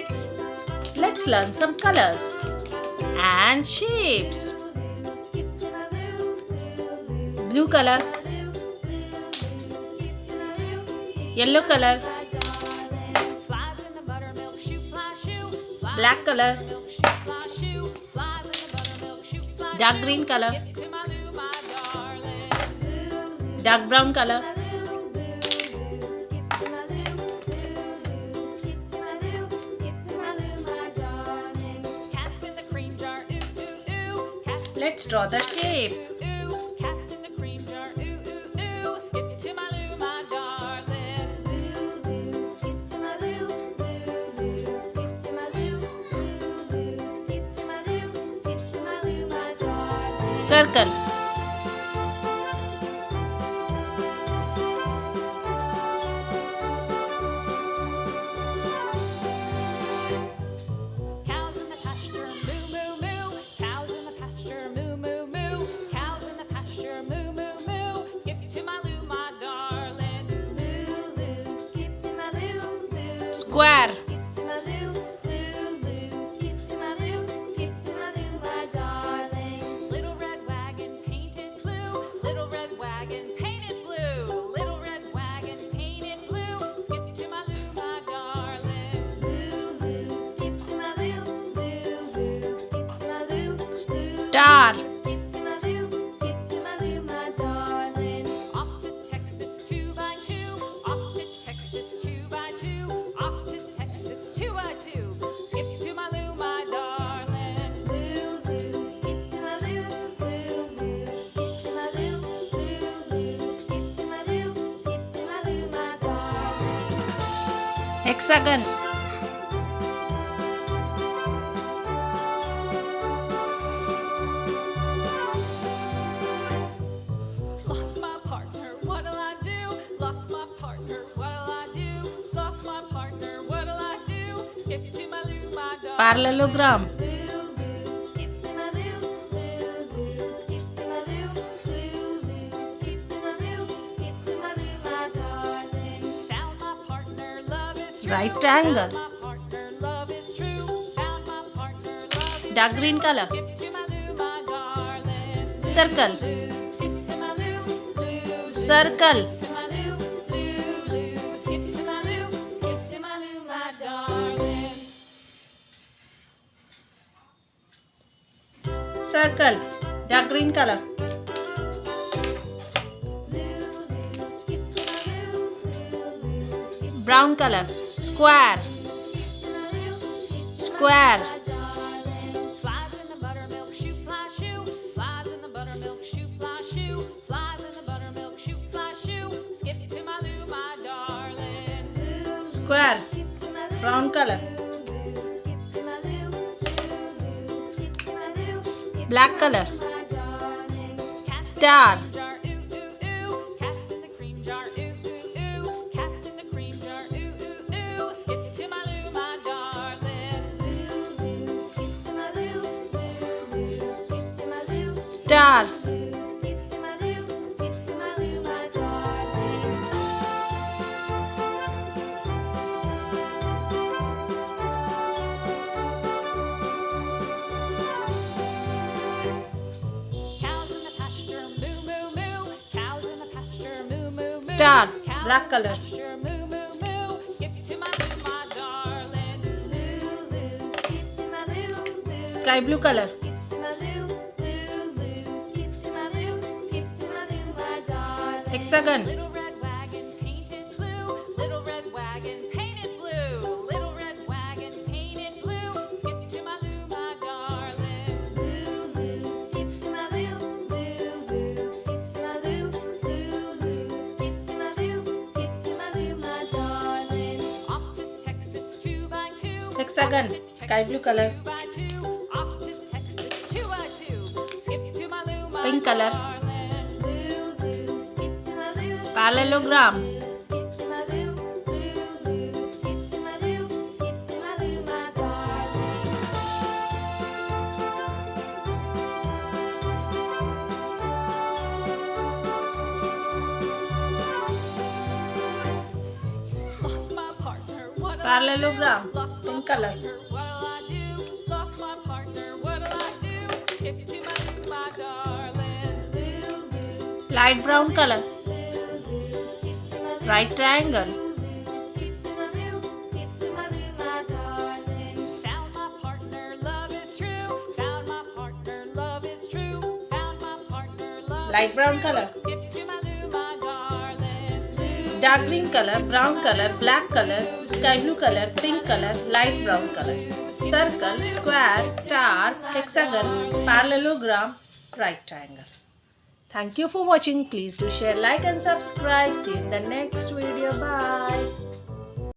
kids, let's learn some colors and shapes. Blue color, yellow color, black color, dark green color, dark brown color, let's draw the shape. Circle, Cows in the pasture, moo moo moo. Cows in the pasture, moo moo moo. Cows in the pasture, moo moo moo. Skip to my loo, my darling. Loo loo, skip to my loo, loo. square, Skip to my loo, loo loo. Skip to my loo, skip to my loo, my darling. Little red wagon painted blue. Little red wagon painted blue. Little red wagon painted blue. Skip to my loo, my darling. Loo loo, skip to my loo, loo loo. Skip to my loo, star, skip to my loo, my darling. Off to Texas 2x2. Off to Texas 2x2. Off to Texas 2x2. Skip to my loo, my darling. Loo loo, skip to my loo, loo loo. Skip to my loo, loo loo. Skip to my loo, my darling. hexagon, Lost my partner, what'll I do? Lost my partner, what'll I do? Lost my partner, what'll I do? Skip to my loo, my darling. parallelogram, Loo loo, skip to my loo, loo loo. Skip to my loo, loo loo. Skip to my loo, my darling. Found my partner, love is true. right triangle, Found my partner, love is true. Found my partner, love is dark green color, Skip to my loo, my darling. circle, Skip to my loo, loo. circle, To my loo, loo loo. Skip to my loo, my darling. circle, dark green color, Skip to my loo, loo. Skip brown color, square, to my loo, square, my darling. Flies in the buttermilk shoe, fly shoe. Flies in the buttermilk shoe, fly shoe. Flies in the buttermilk shoe, fly shoe. Skip to my loo, my darling. square, Skip to my loo, brown color, skip to my loo, loo. Skip to my loo, skip black color, my darling. Cats star, jar, ooh ooh ooh. Cats in the cream jar, ooh ooh ooh. Cats in the cream jar, ooh ooh ooh. Skip to my loo, my darling. Loo loo, skip to my loo, loo. Skip to my loo, star, skip to my loo, my darling. Cows in the pasture, moo moo moo. Cows in the pasture, moo moo moo. star, Cows black in the color, pasture, moo moo moo. Skip to my loo, my darling. Loo loo, skip to my loo, loo. sky blue color, Skip to my loo, loo loo. Skip to my loo, my darling. hexagon, Little red wagon painted blue. Little red wagon painted blue. Little red wagon painted blue. Skip to my loo, my darling. Loo loo, skip to my loo, loo loo. Skip to my loo, loo loo. Skip to my loo, my darling. Off to Texas 2x2. hexagon, sky blue color, 2x2. Off to Texas 2x2. Skip to my loo, my pink color, darling. Loo loo, skip to my loo. parallelogram, Skip to my loo, loo loo. Skip to my loo, my darling. parallelogram, Lost my in color. What'll I do? Lost my partner. What'll I do? Skip to my Lou, my darling. Lou, skip Light brown color. Lou, skip to my Lou. Right triangle. Skip to my Lou, skip to my Lou, my darling. Found my partner, love is true. Found my partner, love is true. Found my partner, love Light is brown true. color. Skip to my Lou, my darling. Lou, Dark green color, brown color, black color, sky blue color, pink color, light brown color. Circle, square, star, hexagon, parallelogram, right triangle. Thank you for watching. Please do share, like and subscribe. See you in the next video. Bye.